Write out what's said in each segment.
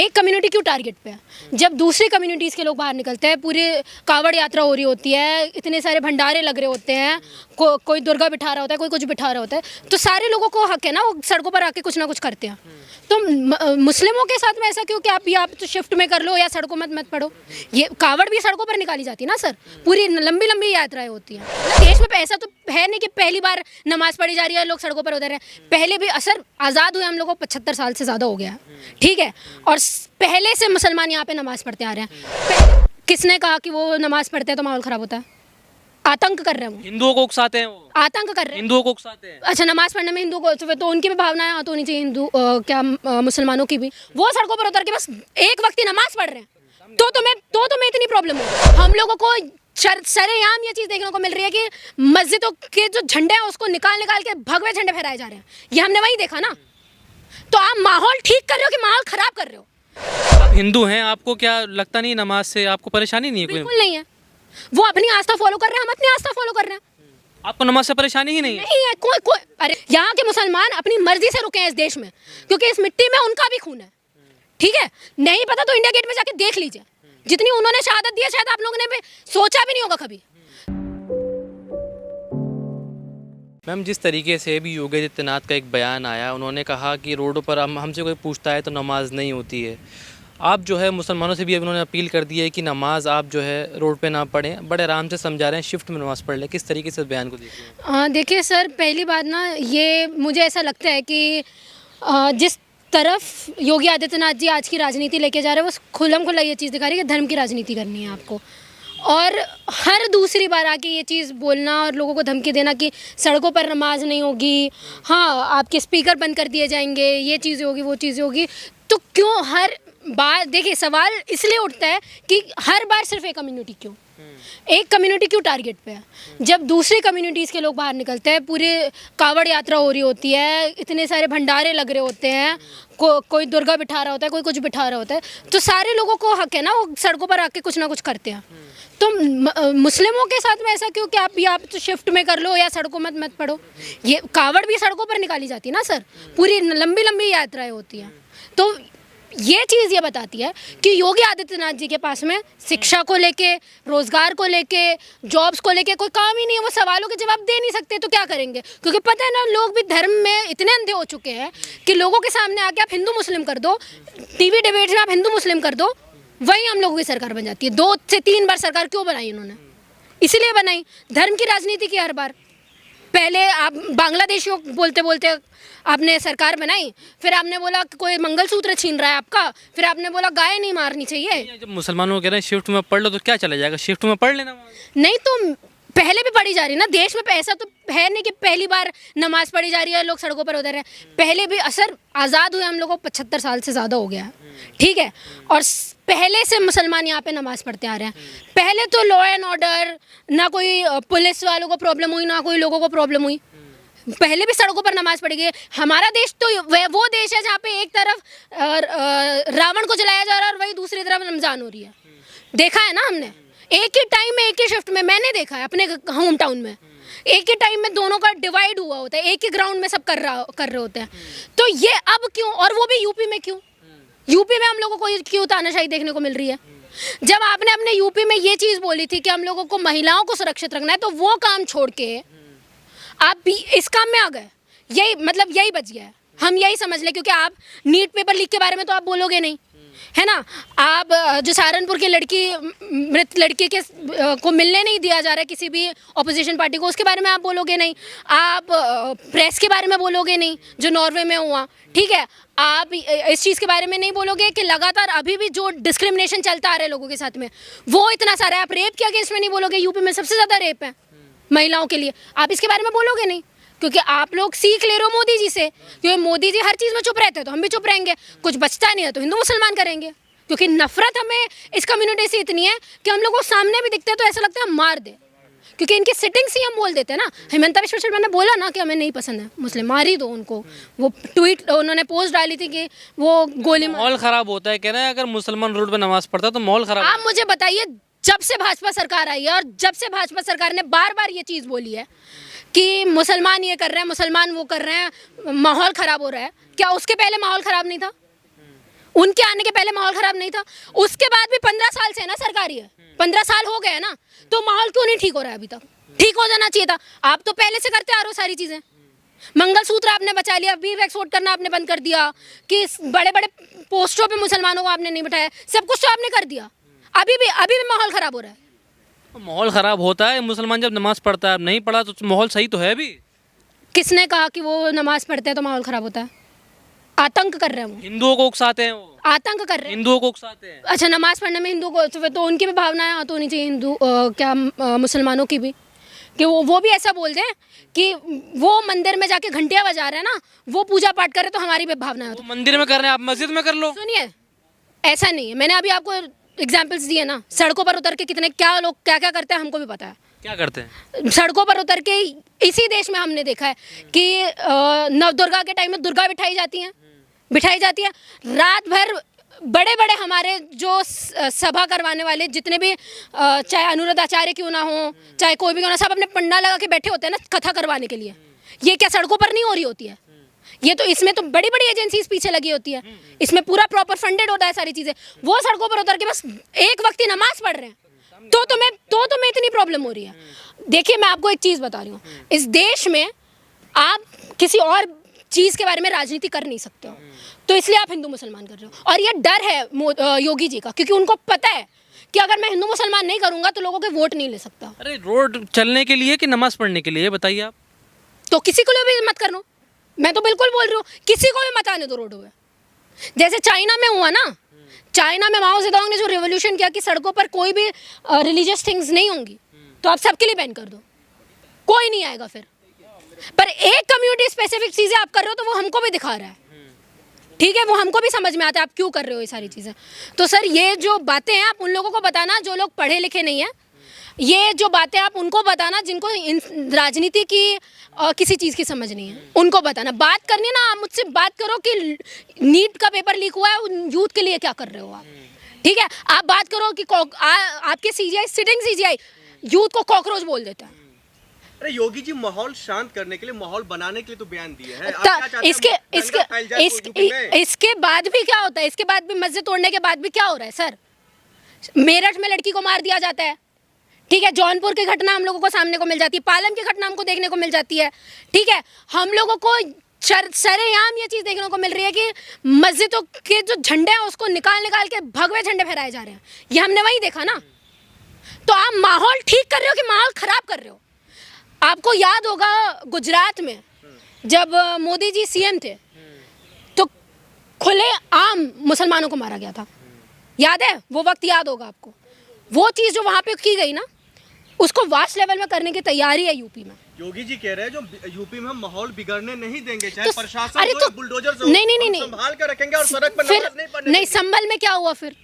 एक कम्युनिटी क्यों टारगेट पे है? जब दूसरी कम्युनिटीज़ के लोग बाहर निकलते हैं, पूरी कावड़ यात्रा हो रही होती है, इतने सारे भंडारे लग रहे होते हैं, कोई दुर्गा बिठा रहा होता है, कोई कुछ बिठा रहा होता है, तो सारे लोगों को हक है ना, वो सड़कों पर आके कुछ ना कुछ करते हैं। तो मुस्लिमों के साथ में ऐसा क्यों कि आप तो शिफ्ट में कर लो या सड़कों मत मत पढ़ो? ये कावड़ भी सड़कों पर निकाली जाती है ना सर, पूरी लंबी लंबी यात्राएं होती हैं। देश में ऐसा तो है नहीं कि पहली बार नमाज पढ़ी जा रही है, लोग सड़कों पर उतर रहे हैं। पहले भी असर आज़ाद हुए हम लोगों को 75 साल से ज़्यादा हो गया, ठीक है, और पहले से मुसलमान यहाँ पे नमाज पढ़ते आ रहे हैं। किसने कहा कि वो नमाज पढ़ते हैं तो माहौल ख़राब होता है? आतंक कर रहे हैं वो, हिंदुओं को उकसाते हैं, वो आतंक कर रहे हैं, हिंदुओं को उकसाते हैं। अच्छा, नमाज पढ़ने में हिंदू को तो उनकी भी भावनाएं हाथ होनी चाहिए, मुसलमानों की भी। वो सड़कों पर उतर के बस एक वक्त ही नमाज पढ़ रहे हैं, तो तुम्हें इतनी प्रॉब्लम हो। हम लोगों को सरेआम ये चीज़ देखने को मिल रही है कि मस्जिदों के जो झंडे हैं उसको निकाल के भगवे झंडे फहराए जा रहे हैं, ये हमने वही देखा ना। तो आप माहौल ठीक कर रहे हो कि माहौल खराब कर रहे हो? आप हिंदू हैं, आपको क्या लगता नहीं नमाज से आपको परेशानी नहीं है? बिल्कुल नहीं है, वो अपनी आस्था फॉलो कर रहे हैं, हम अपनी आस्था फॉलो कर रहे हैं। आपको नमाज से परेशानी ही नहीं है? नहीं है कोई। अरे यहाँ के मुसलमान अपनी मर्जी से रुके हैं इस देश में, क्योंकि इस मिट्टी में उनका भी खून है, ठीक है। नहीं पता तो इंडिया गेट में जाके देख लीजिए, जितनी उन्होंने शहादत दी है शायद आप लोगों ने भी सोचा भी नहीं होगा कभी। मैम, जिस तरीके से भी योगी आदित्यनाथ का एक बयान आया, उन्होंने कहा कि रोडों पर हमसे कोई पूछता है तो नमाज नहीं होती है। आप जो है मुसलमानों से भी अभी उन्होंने अपील कर दी है कि नमाज आप जो है रोड पे ना पढ़ें, बड़े आराम से समझा रहे हैं, शिफ्ट में नमाज पढ़ लें। किस तरीके से बयान को देखिए? देखिए सर, पहली बात ना, ये मुझे ऐसा लगता है कि जिस तरफ योगी आदित्यनाथ जी आज की राजनीति लेके जा रहे हैं, वो खुल्लम खुल्ला ये चीज़ दिखा रही है कि धर्म की राजनीति करनी है आपको। और हर दूसरी बार आके ये चीज़ बोलना और लोगों को धमकी देना कि सड़कों पर नमाज नहीं होगी, हाँ आपके स्पीकर बंद कर दिए जाएंगे, ये चीज़ें होगी, वो चीज़ें होगी। तो क्यों हर बार, देखिए सवाल इसलिए उठता है कि हर बार सिर्फ एक कम्युनिटी क्यों, एक कम्युनिटी क्यों टारगेट पे है? जब दूसरी कम्युनिटीज़ के लोग बाहर निकलते हैं, पूरी कावड़ यात्रा हो रही होती है, इतने सारे भंडारे लग रहे होते हैं, कोई दुर्गा बिठा रहा होता है, कोई कुछ बिठा रहा होता है, तो सारे लोगों को हक है ना, वो सड़कों पर आके कुछ ना कुछ करते हैं। तो मुस्लिमों के साथ में ऐसा क्यों कि आप तो शिफ्ट में कर लो या सड़कों मत मत पढ़ो? ये कावड़ भी सड़कों पर निकाली जाती है ना सर, पूरी लंबी लंबी यात्राएं होती हैं। तो ये चीज़ ये बताती है कि योगी आदित्यनाथ जी के पास में शिक्षा को लेके, रोज़गार को लेके, जॉब्स को लेके कोई काम ही नहीं है। वो सवालों के जवाब दे नहीं सकते तो क्या करेंगे? क्योंकि पता है ना, लोग भी धर्म में इतने अंधे हो चुके हैं कि लोगों के सामने आके आप हिंदू मुस्लिम कर दो, टीवी डिबेट में आप हिंदू मुस्लिम कर दो, वही हम लोगों की सरकार बन जाती है। 2 से 3 बार सरकार क्यों बनाई उन्होंने? इसलिए बनाई, धर्म की राजनीति की हर बार। पहले आप बांग्लादेशियों बोलते बोलते आपने सरकार बनाई, फिर आपने बोला कि कोई मंगलसूत्र छीन रहा है आपका, फिर आपने बोला गाय नहीं मारनी चाहिए। जब मुसलमानों को कह रहे हैं शिफ्ट में पढ़ लो तो क्या चला जाएगा? शिफ्ट में पढ़ लेना। नहीं तो पहले भी पढ़ी जा रही है ना, देश में ऐसा तो है नहीं कि पहली बार नमाज पढ़ी जा रही है, लोग सड़कों पर उतर रहे हैं। पहले भी असर आज़ाद हुए हम लोगों को 75 साल से ज़्यादा हो गया, ठीक है, और पहले से मुसलमान यहाँ पे नमाज पढ़ते आ रहे हैं। पहले तो लॉ एंड ऑर्डर, ना कोई पुलिस वालों को प्रॉब्लम हुई, ना कोई लोगों को प्रॉब्लम हुई, पहले भी सड़कों पर नमाज पढ़ी गई। हमारा देश तो वो देश है जहाँ पे एक तरफ रावण को जलाया जा रहा है और वही दूसरी तरफ रमज़ान हो रही है। देखा है ना हमने, एक ही टाइम में, एक ही शिफ्ट में, मैंने देखा है अपने होम टाउन में, एक ही टाइम में दोनों का डिवाइड हुआ होता है, एक ही ग्राउंड में सब कर रहे होते हैं। तो ये अब क्यों, और वो भी यूपी में क्यों? यूपी में हम लोगों को क्यों तानाशाही देखने को मिल रही है? जब आपने अपने यूपी में ये चीज़ बोली थी कि हम लोगों को महिलाओं को सुरक्षित रखना है, तो वो काम छोड़ के आप भी इस काम में आ गए। यही मतलब, यही बच गया है, हम यही समझ लें। क्योंकि आप नीट पेपर लीक के बारे में तो आप बोलोगे नहीं, है ना। आप जो सहारनपुर की मृत लड़की के को मिलने नहीं दिया जा रहा है किसी भी ऑपोजिशन पार्टी को, उसके बारे में आप बोलोगे नहीं। आप प्रेस के बारे में बोलोगे नहीं जो नॉर्वे में हुआ, ठीक है। आप इस चीज़ के बारे में नहीं बोलोगे कि लगातार अभी भी जो डिस्क्रिमिनेशन चलता आ रहा है लोगों के साथ में, वो इतना सारा है। आप रेप के अगेंस्ट में नहीं बोलोगे, यूपी में सबसे ज़्यादा रेप है महिलाओं के लिए, आप इसके बारे में बोलोगे नहीं। क्योंकि आप लोग सीख ले रहे हो मोदी जी से, क्योंकि मोदी जी हर चीज़ में चुप रहते हैं तो हम भी चुप रहेंगे, कुछ बचता नहीं है तो हिंदू मुसलमान करेंगे। क्योंकि नफरत हमें इस कम्युनिटी से इतनी है कि हम लोग को सामने भी दिखते हैं तो ऐसा लगता है हम मार दे, क्योंकि इनकी सिटिंग्स ही हम बोल देते हैं ना। हिमंता बिश्वा शर्मा ने बोला ना कि हमें नहीं पसंद है मुस्लिम, मार ही दो उनको। वो ट्वीट उन्होंने पोस्ट डाली थी कि वो गोली, माहौल खराब होता है, कह रहे हैं अगर मुसलमान रोड पे नमाज पढ़ता है तो माहौल खराब। आप मुझे बताइए, जब से भाजपा सरकार आई है और जब से भाजपा सरकार ने बार बार ये चीज़ बोली है कि मुसलमान ये कर रहे हैं, मुसलमान वो कर रहे हैं, माहौल ख़राब हो रहा है, क्या उसके पहले माहौल ख़राब नहीं था? उनके आने के पहले माहौल खराब नहीं था, उसके बाद भी 15 साल से है ना सरकारी है, 15 साल हो गए ना, तो माहौल क्यों नहीं ठीक हो रहा है अभी तक? ठीक हो जाना चाहिए था। आप तो पहले से करते आ रहे हो सारी चीजें। मंगलसूत्र आपने बचा लिया, वीव एक्सपोर्ट करना आपने बंद कर दिया, कि बड़े बड़े पोस्टों पे मुसलमानों को आपने नहीं बिठाया, सब कुछ तो आपने कर दिया। अभी भी माहौल खराब हो रहा है। माहौल ख़राब होता है, मुसलमान जब नमाज़ पढ़ता है, अब नहीं पढ़ा तो माहौल सही तो है अभी। किसने कहा कि वो नमाज पढ़ते हैं तो माहौल खराब होता है? आतंक कर रहे हैं वो, हिंदुओं को उकसाते हैं, वो आतंक कर रहे हैं। हिंदुओं को उकसाते हैं। अच्छा, नमाज पढ़ने में हिंदू को तो उनकी भी भावनाएं तो होनी चाहिए, मुसलमानों की भी, कि वो भी ऐसा बोल दें कि वो मंदिर में जाके घंटियां बजा रहे हैं ना, वो पूजा पाठ कर रहे, तो हमारी भी भावनाएं होती। वो मंदिर में कर रहे हैं, आप मस्जिद में कर लो। सुनिए, ऐसा नहीं है, मैंने अभी आपको एग्जाम्पल्स दिए ना, सड़कों पर उतर के कितने लोग क्या क्या करते हैं, हमको भी पता है। क्या करते हैं? सड़कों पर उतर के इसी देश में हमने देखा है कि नवदुर्गा के टाइम में दुर्गा बिठाई जाती है, रात भर बड़े बड़े हमारे जो सभा करवाने वाले जितने भी चाहे अनुरुद्ध आचार्य क्यों ना हो, चाहे कोई भी क्यों ना, सब अपने पंडा लगा के बैठे होते हैं ना कथा करवाने के लिए। ये क्या सड़कों पर नहीं हो रही होती है? ये तो इसमें तो बड़ी बड़ी एजेंसीज पीछे लगी होती है, इसमें पूरा प्रॉपर फंडेड होता है सारी चीजें। वो सड़कों पर उतर के बस एक वक्त ही नमाज पढ़ रहे हैं, तो तुम्हें इतनी प्रॉब्लम हो रही है। देखिए, मैं आपको एक चीज बता रही हूँ, इस देश में आप किसी और चीज के बारे में राजनीति कर नहीं सकते हो, तो इसलिए आप हिंदू मुसलमान कर रहे हो। और ये डर है योगी जी का, क्योंकि उनको पता है कि अगर मैं हिंदू मुसलमान नहीं करूंगा तो लोगों के वोट नहीं ले सकता। अरे रोड चलने के लिए कि नमाज पढ़ने के लिए, बताइए आप। तो किसी को भी मत करना, मैं तो बिल्कुल बोल रही हूँ, किसी को भी मत आने दो रोड पे। जैसे चाइना में हुआ ना, चाइना में माओ जेडोंग ने जो रेवोल्यूशन किया कि सड़कों पर कोई भी रिलीजियस थिंग्स नहीं होंगी, तो आप सबके लिए बैन कर दो, कोई नहीं आएगा फिर। पर एक कम्युनिटी स्पेसिफिक चीजें आप कर रहे हो तो वो हमको भी दिखा रहा है, ठीक है, वो हमको भी समझ में आता है आप क्यों कर रहे हो ये सारी चीजें। तो सर, ये जो बातें हैं आप उन लोगों को बताना जो लोग पढ़े लिखे नहीं है, ये जो बातें आप उनको बताना जिनको राजनीति की किसी चीज़ की समझ नहीं है, उनको बताना। बात करनी है ना, आप मुझसे बात करो कि नीट का पेपर लीक हुआ है, यूथ के लिए क्या कर रहे हो आप, ठीक है। आप बात करो कि आपके सीजीआई, सिटिंग सीजीआई यूथ को कॉकरोच बोल देता है। अरे योगी जी, माहौल शांत करने के लिए, माहौल बनाने के लिए तो बयान दिए हैं। आप क्या चाहते हैं? इसके बाद भी क्या होता है? इसके बाद भी मस्जिद तोड़ने के बाद भी क्या हो रहा है सर? मेरठ में लड़की को मार दिया जाता है, ठीक है, जौनपुर की घटना हम लोगों को सामने को मिल जाती है, पालम की घटना हमको देखने को मिल जाती है, ठीक है। हम लोगों को सरेआम ये चीज़ देखने को मिल रही है कि मस्जिदों के जो झंडे हैं उसको निकाल के भगवे झंडे फहराए जा रहे हैं, ये हमने वही देखा ना। तो आप माहौल ठीक कर रहे हो कि माहौल खराब कर रहे हो? आपको याद होगा गुजरात में जब मोदी जी सीएम थे तो खुले आम मुसलमानों को मारा गया था, याद है? वो वक्त याद होगा आपको। वो चीज़ जो वहाँ पे की गई ना, उसको वास्ट लेवल में करने की तैयारी है यूपी में। योगी जी कह रहे हैं जो यूपी में हम माहौल बिगड़ने नहीं देंगे, चाहे प्रशासन अरे हो तो या बुलडोजर से हो, नहीं संभाल कर रखेंगे और सड़क पर फिर नमाज नहीं पढ़ने नहीं। देंगे। संभल में क्या हुआ? फिर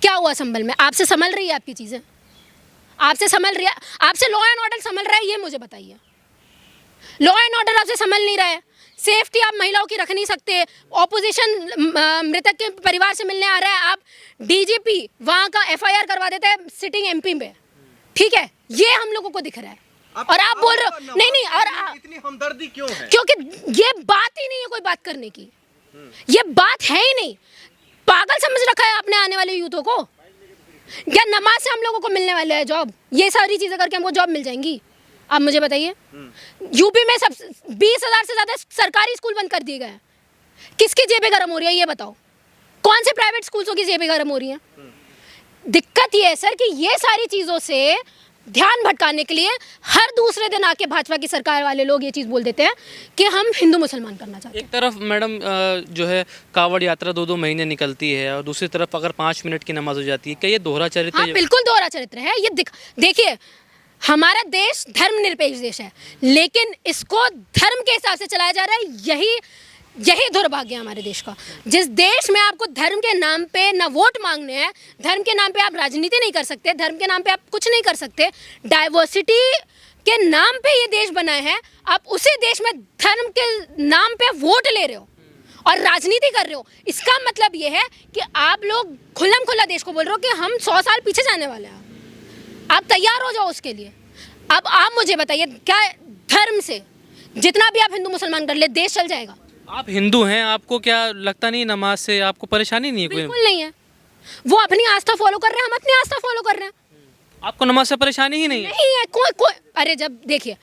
क्या हुआ संभल में? आपसे संभल रही है आपकी चीज़ें, आपसे संभल रही है, आपसे लॉ एंड ऑर्डर संभल रहा है, ये मुझे बताइए। लॉ एंड ऑर्डर आपसे संभल नहीं रहा है, सेफ्टी आप महिलाओं की रख नहीं सकते, ऑपोजिशन मृतक के परिवार से मिलने आ रहा है, आप डीजीपी वहाँ का एफआईआर करवा देते हैं सिटिंग एमपी में, ठीक है, ये हम लोगों को दिख रहा है। और आप बोल रहे हो नहीं, और इतनी हमदर्दी क्यों है? क्योंकि ये बात ही नहीं है कोई बात करने की, ये बात है ही नहीं। पागल समझ रखा है आपने आने वाले यूथों को। क्या नमाज से हम लोगों को मिलने वाले है जॉब? ये सारी चीजें करके हमको जॉब मिल जाएंगी? आप मुझे बताइए। यूपी में सब 20,000 से ज्यादा सरकारी स्कूल बंद कर दिए गए हैं, किसकी जेबें गर्म हो रही है ये बताओ? कौन से प्राइवेट स्कूल्सों की जेबें गर्म हो रही हैं? दिक्कत ये है सर कि ये सारी चीजों से ध्यान भटकाने के लिए हर दूसरे दिन आके भाजपा की सरकार वाले लोग ये चीज़ बोल देते हैं कि हम हिंदू मुसलमान करना चाहते हैं। एक तरफ मैडम जो है कावड़ यात्रा 2-2 महीने निकलती है और दूसरी तरफ अगर 5 मिनट की नमाज हो जाती है, क्या ये दोहरा चरित्र है? हाँ, बिल्कुल दोहरा चरित्र है ये। देखिए, हमारा देश धर्मनिरपेक्ष देश है, लेकिन इसको धर्म के हिसाब से चलाया जा रहा है। यही दुर्भाग्य है हमारे देश का। जिस देश में आपको धर्म के नाम पे ना वोट मांगने हैं, धर्म के नाम पे आप राजनीति नहीं कर सकते, धर्म के नाम पे आप कुछ नहीं कर सकते, डाइवर्सिटी के नाम पे ये देश बना है, आप उसी देश में धर्म के नाम पे वोट ले रहे हो और राजनीति कर रहे हो। इसका मतलब ये है कि आप लोग खुल्लम खुल्ला देश को बोल रहे हो कि हम 100 साल पीछे जाने वाले हैं। आप तैयार हो जाओ उसके लिए। अब आप मुझे बताइए, क्या धर्म से जितना भी आप हिंदू मुसलमान कर ले देश चल जाएगा? आप हिंदू हैं, आपको क्या लगता नहीं नमाज से आपको परेशानी नहीं है कोई? बिल्कुल नहीं है। वो अपनी आस्था फॉलो कर रहे हैं, हम अपनी आस्था फॉलो कर रहे हैं। आपको नमाज से परेशानी ही नहीं है? नहीं है कोई। अरे जब देखिए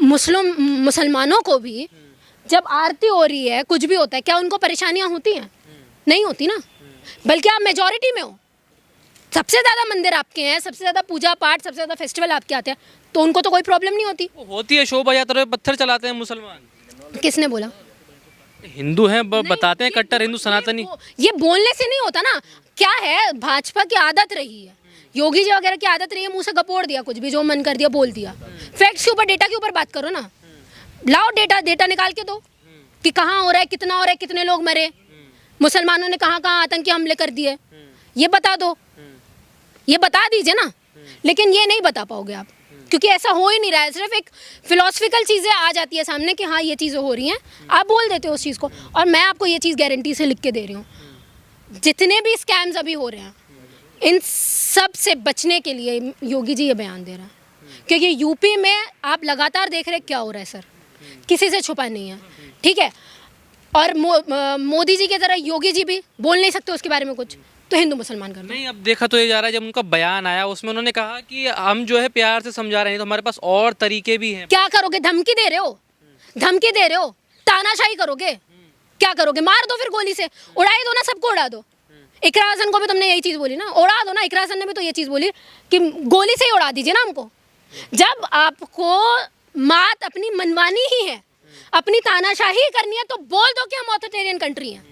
मुसलमानों को भी जब आरती हो रही है, कुछ भी होता है, क्या उनको परेशानियां होती हैं? नहीं होती ना। बल्कि आप मेजॉरिटी में हो, सबसे ज़्यादा मंदिर आपके हैं, सबसे ज़्यादा पूजा पाठ, सबसे ज़्यादा फेस्टिवल आपके आते हैं, तो उनको तो कोई प्रॉब्लम नहीं होती। होती है, शोभा यात्रा में पत्थर चलाते हैं मुसलमान। किसने बोला? हिंदू हैं, बताते हैं कट्टर हिंदू सनातनी। ये बोलने से नहीं होता ना। क्या है, भाजपा की आदत रही है, योगी जी वगैरह की आदत रही है, मुंह से गपोड़ दिया, कुछ भी जो मन कर दिया बोल दिया। फैक्ट्स के ऊपर, डेटा के ऊपर बात करो ना। लाओ डेटा निकाल के दो कि कहाँ हो रहा है, कितना हो रहा है, कितने लोग मरे, मुसलमानों ने कहाँ कहाँ आतंकी हमले कर दिए, ये बता दो, ये बता दीजिए ना। लेकिन ये नहीं बता पाओगे आप, क्योंकि ऐसा हो ही नहीं रहा है। सिर्फ एक फिलोसफिकल चीज़ें आ जाती है सामने कि हाँ ये चीज़ें हो रही हैं, आप बोल देते हो उस चीज़ को। और मैं आपको ये चीज़ गारंटी से लिख के दे रही हूँ, जितने भी स्कैम्स अभी हो रहे हैं, इन सब से बचने के लिए योगी जी ये बयान दे रहा है। क्योंकि यूपी में आप लगातार देख रहे हैं क्या हो रहा है सर, किसी से छुपा नहीं है, ठीक है। और मोदी जी की तरह योगी जी भी बोल नहीं सकते उसके बारे में कुछ, तो हिंदू मुसलमान कर नहीं। अब देखा तो ये जा रहा है, जब उनका बयान आया उसमें उन्होंने कहा कि हम जो है प्यार से समझा रहे हैं, तो हमारे पास और तरीके भी हैं। क्या करोगे? धमकी दे रहे हो, धमकी दे रहे हो, तानाशाही करोगे, क्या करोगे? मार दो फिर गोली से, उड़ाई दो ना, सबको उड़ा दो। इकरा हसन को भी तुमने यही चीज़ बोली ना, उड़ा दो ना। इकरा हसन ने भी तो ये चीज़ बोली कि गोली से ही उड़ा दीजिए ना हमको। जब आपको मात अपनी मनवानी ही है, अपनी तानाशाही करनी है, तो बोल दो कि हम ऑथोरिटेरियन कंट्री हैं,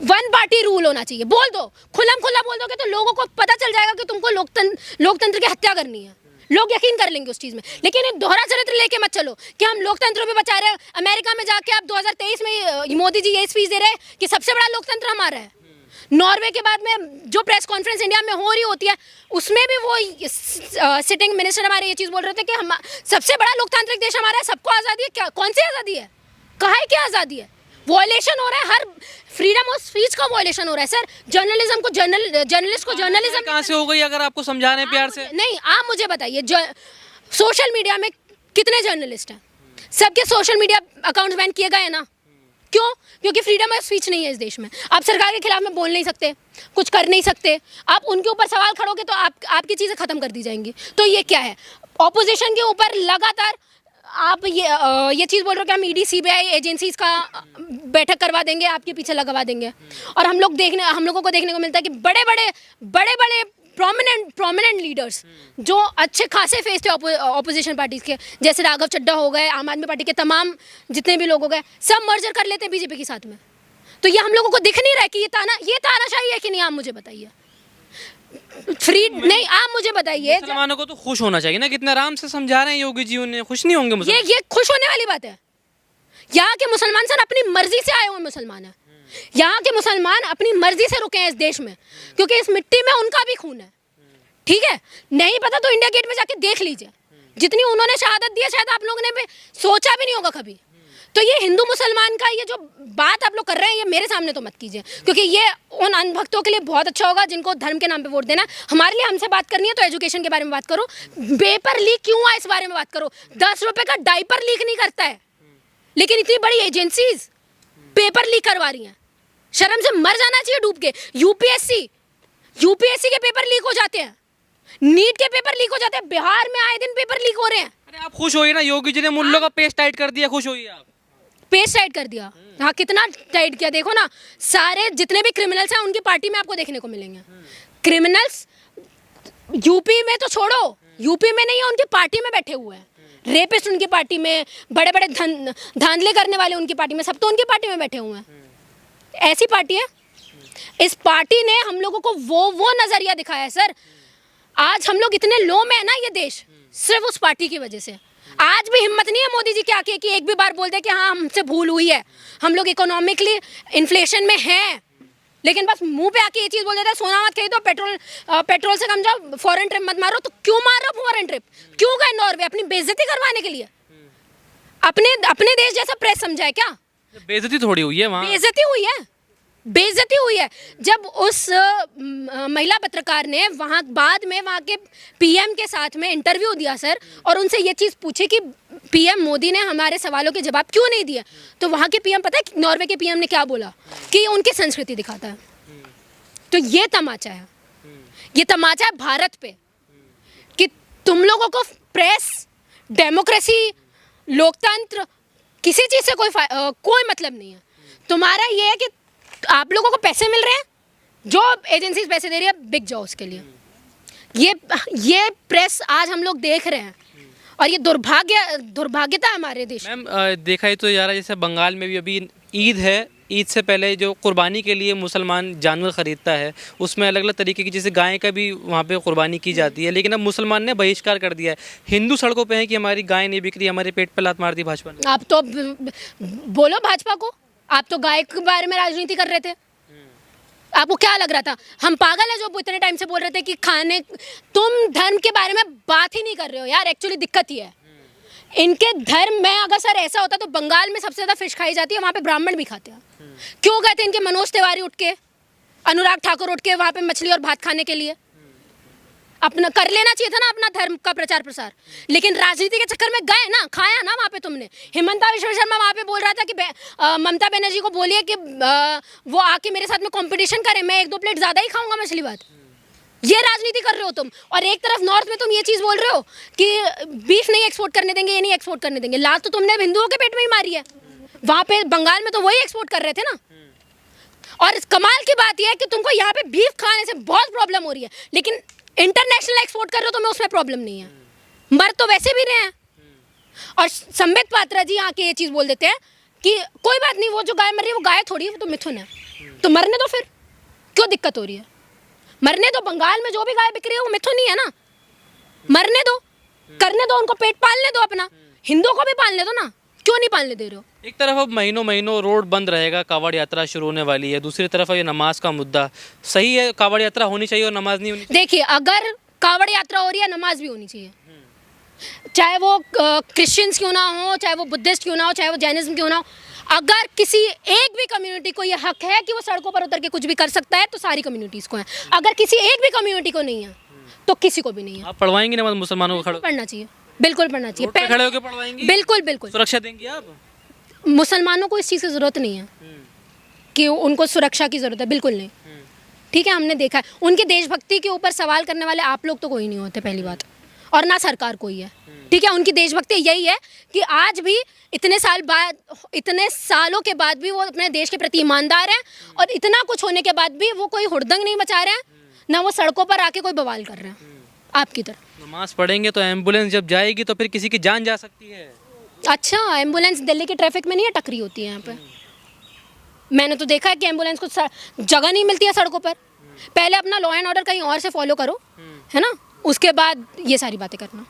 वन पार्टी रूल होना चाहिए। बोल दो, खुल्लम खुल्ला बोल दोगे तो लोगों को पता चल जाएगा कि तुमको लोकतंत्र की हत्या करनी है। लोग यकीन कर लेंगे उस चीज़ में। लेकिन एक दोहरा चरित्र लेके मत चलो कि हम लोकतंत्र भी बचा रहे हैं। अमेरिका में जाके आप 2023 में मोदी जी ये स्पीच दे रहे हैं कि सबसे बड़ा लोकतंत्र हमारा है। नॉर्वे के बाद में जो प्रेस कॉन्फ्रेंस इंडिया में हो रही होती है, उसमें भी वो सिटिंग मिनिस्टर हमारे ये चीज़ बोल रहे थे कि हम सबसे बड़ा लोकतांत्रिक देश हमारा है, सबको आज़ादी है। क्या, कौन सी आज़ादी है? कहाँ है क्या आज़ादी है? वॉयलेशन हो रहा है, हर फ्रीडम ऑफ स्पीच का वॉयलेशन हो रहा है सर। जर्नलिज्म को जर्नलिस्ट को जर्नलिज्म कहाँ से हो गई अगर आपको समझा रहे हैं प्यार से? नहीं, आप मुझे बताइए, सोशल मीडिया में कितने जर्नलिस्ट हैं? सबके सोशल मीडिया अकाउंट्स बैन किए गए हैं ना। क्यों? क्योंकि फ्रीडम ऑफ स्पीच नहीं है इस देश में। आप सरकार के खिलाफ में बोल नहीं सकते, कुछ कर नहीं सकते। आप उनके ऊपर सवाल खड़ोगे तो आपकी चीज़ें ख़त्म कर दी जाएंगी। तो ये क्या है? ऑपोजिशन के ऊपर लगातार आप ये चीज़ बोल रहे हो कि हम ईडी सीबीआई एजेंसीज का बैठक करवा देंगे, आपके पीछे लगवा देंगे। और हम लोगों को देखने को मिलता है कि बड़े बड़े प्रोमिनेंट लीडर्स जो अच्छे खासे फेस थे ऑपोजिशन पार्टीज के, जैसे राघव चड्ढा हो गए, आम आदमी पार्टी के तमाम जितने भी लोग हो गए, सब मर्जर कर लेते हैं बीजेपी के साथ में। तो ये हम लोगों को दिख नहीं रहा है कि ये तानाशाही है कि नहीं? आप मुझे बताइए। नहीं, आप मुझे बताइए। मुसलमानों को तो खुश होना चाहिए ना, कितना आराम से समझा रहे हैं योगी जी, उन्हें खुश नहीं होंगे मुसलमान? ये खुश होने वाली बात है? यहाँ के मुसलमान सर अपनी मर्जी से आए हुए मुसलमान है। यहाँ के मुसलमान अपनी मर्जी से रुके हैं इस देश में, क्योंकि इस मिट्टी में उनका भी खून है, ठीक है। नहीं पता तो इंडिया गेट में जाके देख लीजिए, जितनी उन्होंने शहादत दी है शायद आप लोगों ने भी सोचा भी नहीं होगा कभी। तो ये हिंदू मुसलमान का ये जो बात आप लोग कर रहे हैं, ये मेरे सामने तो मत कीजिए, क्योंकि ये उन अनभक्तों के लिए बहुत अच्छा होगा जिनको धर्म के नाम पे वोट देना। हमारे लिए हमसे बात करनी है तो एजुकेशन के बारे में बात करो, पेपर लीक क्यों हुआ इस बारे में बात करो। 10 रुपए का डायपर लीक नहीं करता है, लेकिन इतनी बड़ी एजेंसीज पेपर लीक करवा रही हैं। शर्म से मर जाना चाहिए डूब के। यूपीएससी के पेपर लीक हो जाते हैं, नीट के पेपर लीक हो जाते हैं, बिहार में आए दिन पेपर लीक हो रहे हैं। अरे आप खुश होइए ना, योगी जी ने मुल्लों का पेज टाइट कर दिया, खुश होइए आप। पेज टाइट कर दिया? हाँ, कितना टाइट किया देखो ना। सारे जितने भी क्रिमिनल्स हैं उनकी पार्टी में आपको देखने को मिलेंगे। क्रिमिनल्स यूपी में तो छोड़ो, यूपी में नहीं है, उनकी पार्टी में बैठे हुए हैं। रेपिस्ट उनकी पार्टी में, बड़े बड़े धांधले करने वाले उनकी पार्टी में, सब तो उनकी पार्टी में बैठे हुए हैं। ऐसी पार्टी है। इस पार्टी ने हम लोगों को वो नजरिया दिखाया है सर। आज हम लोग इतने लो में है ना ये देश, सिर्फ उस पार्टी की वजह से। आज भी हिम्मत नहीं है मोदी जी के आके कि एक भी बार बोल दे कि हाँ हमसे भूल हुई है, हम लोग इकोनॉमिकली इन्फ्लेशन में हैं, लेकिन बस मुंह पे आके ये चीज़ बोल देता है सोना मत खरीदो, पेट्रोल से कम जाओ, फॉरेन ट्रिप मत मारो। तो क्यों मार रहे हो फॉरेन ट्रिप? क्यों गए नॉर्वे? अपनी बेइज्जती करवाने के लिए? अपने देश जैसा प्रेस समझा है क्या? बेइज्जती थोड़ी हुई है वहाँ, बेइज्जती हुई है, बेइज्जती हुई है। जब उस महिला पत्रकार ने वहाँ बाद में वहाँ के पीएम के साथ में इंटरव्यू दिया सर, और उनसे ये चीज़ पूछी कि पीएम मोदी ने हमारे सवालों के जवाब क्यों नहीं दिए, तो वहाँ के पीएम, पता है नॉर्वे के पीएम ने क्या बोला, कि ये उनकी संस्कृति दिखाता है। तो ये तमाचा है, ये तमाचा है भारत पे, कि तुम लोगों को प्रेस, डेमोक्रेसी, लोकतंत्र, किसी चीज़ से कोई मतलब नहीं है। तुम्हारा ये है कि आप लोगों को पैसे मिल रहे हैं, जो एजेंसीज पैसे दे रही है, बिक जाओ उसके लिए। ये प्रेस आज हम लोग देख रहे हैं, और ये दुर्भाग्यता है हमारे देश। मैम देखा ही तो जा रहा है, जैसे बंगाल में भी अभी ईद है, ईद से पहले जो कुर्बानी के लिए मुसलमान जानवर ख़रीदता है, उसमें अलग अलग तरीके की, जैसे गाय का भी वहाँ पे कुर्बानी की जाती है, लेकिन अब मुसलमान ने बहिष्कार कर दिया है। हिंदू सड़कों पे है कि हमारी गाय नहीं बिक रही, हमारे पेट पे लात मार दी भाजपा ने। आप तो बोलो भाजपा को, आप तो गाय के बारे में राजनीति कर रहे थे, आपको क्या लग रहा था हम पागल है जो इतने टाइम से बोल रहे थे कि खाने, तुम धर्म के बारे में बात ही नहीं कर रहे हो यार। एक्चुअली दिक्कत ही है इनके धर्म में। अगर सर ऐसा होता तो बंगाल में सबसे ज़्यादा फिश खाई जाती है, वहाँ पे ब्राह्मण भी खाते हैं। क्यों गए थे इनके मनोज तिवारी उठ के, अनुराग ठाकुर उठ के वहाँ पे मछली और भात खाने के लिए? अपना कर लेना चाहिए था ना अपना धर्म का प्रचार प्रसार, लेकिन राजनीति के चक्कर में गए ना, खाया ना वहाँ पे तुमने। हिमंता विश्व शर्मा वहाँ पे बोल रहा था कि ममता बनर्जी को बोलिए कि वो आके मेरे साथ में कंपटीशन करे, मैं 1-2 प्लेट ज़्यादा ही खाऊंगा मछली भात। ये राजनीति कर रहे हो तुम। और एक तरफ नॉर्थ में तुम ये चीज़ बोल रहे हो कि बीफ नहीं एक्सपोर्ट करने देंगे, ये नहीं एक्सपोर्ट करने देंगे। लास्ट तो तुमने हिंदुओं के पेट में ही मारी है। वहाँ पे बंगाल में तो वही एक्सपोर्ट कर रहे थे ना। और कमाल की बात यह है कि तुमको यहाँ पे बीफ खाने से बहुत प्रॉब्लम हो रही है, लेकिन इंटरनेशनल एक्सपोर्ट कर रहे हो तो मैं उसमें प्रॉब्लम नहीं है। मर तो वैसे भी रहे हैं। और संबित पात्रा जी आके ये चीज़ बोल देते हैं कि कोई बात नहीं, वो जो गाय मर रही है वो गाय थोड़ी है, वो तो मिथुन है, तो मरने दो। फिर क्यों दिक्कत हो रही है? मरने दो। बंगाल में जो भी गाय बिक रही है वो मिथुन ही है ना, मरने दो, करने दो, उनको पेट पालने दो अपना। हिंदुओं को भी पालने दो ना, क्यों नहीं पालने दे रहे हो? एक तरफ अब महीनों रोड बंद रहेगा, कावड़ यात्रा शुरू होने वाली है, दूसरी तरफ ये नमाज का मुद्दा। सही है, कावड़ यात्रा होनी चाहिए और नमाज नहीं होनी चाहिए। देखिए, अगर कावड़ यात्रा हो रही है, नमाज भी होनी चाहिए। चाहे वो क्रिश्चियंस क्यों ना हो, चाहे वो बुद्धिस्ट क्यों ना हो, चाहे वो जैनिज्म क्यों ना हो, अगर किसी एक भी कम्युनिटी को ये हक है कि वो सड़कों पर उतर के कुछ भी कर सकता है, तो सारी कम्युनिटीज़ को है। अगर किसी एक भी कम्युनिटी को नहीं है तो किसी को भी नहीं है। आप पढ़वाएंगे नमाज मुसलमानों को? खड़े पढ़ना चाहिए, बिल्कुल पढ़ना चाहिए। खड़े होकर पढ़वाएंगे? बिल्कुल बिल्कुल। सुरक्षा देंगे आप? मुसलमानों को इस चीज़ की ज़रूरत नहीं है कि उनको सुरक्षा की ज़रूरत है, बिल्कुल नहीं। ठीक है, हमने देखा है उनकी देशभक्ति के ऊपर सवाल करने वाले आप लोग तो कोई नहीं होते, पहली बात, और ना सरकार कोई है। ठीक है, उनकी देशभक्ति यही है कि आज भी इतने सालों के बाद भी वो अपने देश के प्रति ईमानदार हैं, और इतना कुछ होने के बाद भी वो कोई हुड़दंग नहीं मचा रहे हैं, ना वो सड़कों पर आके कोई बवाल कर रहे हैं आपकी तरह। नमाज पढ़ेंगे तो एम्बुलेंस जब जाएगी तो फिर किसी की जान जा सकती है। अच्छा, एम्बुलेंस दिल्ली के ट्रैफिक में नहीं है, टकरी होती है यहाँ पे। मैंने तो देखा है कि एम्बुलेंस को जगह नहीं मिलती है सड़कों पर। पहले अपना लॉ एंड ऑर्डर कहीं और से फॉलो करो, है ना, उसके बाद ये सारी बातें करना।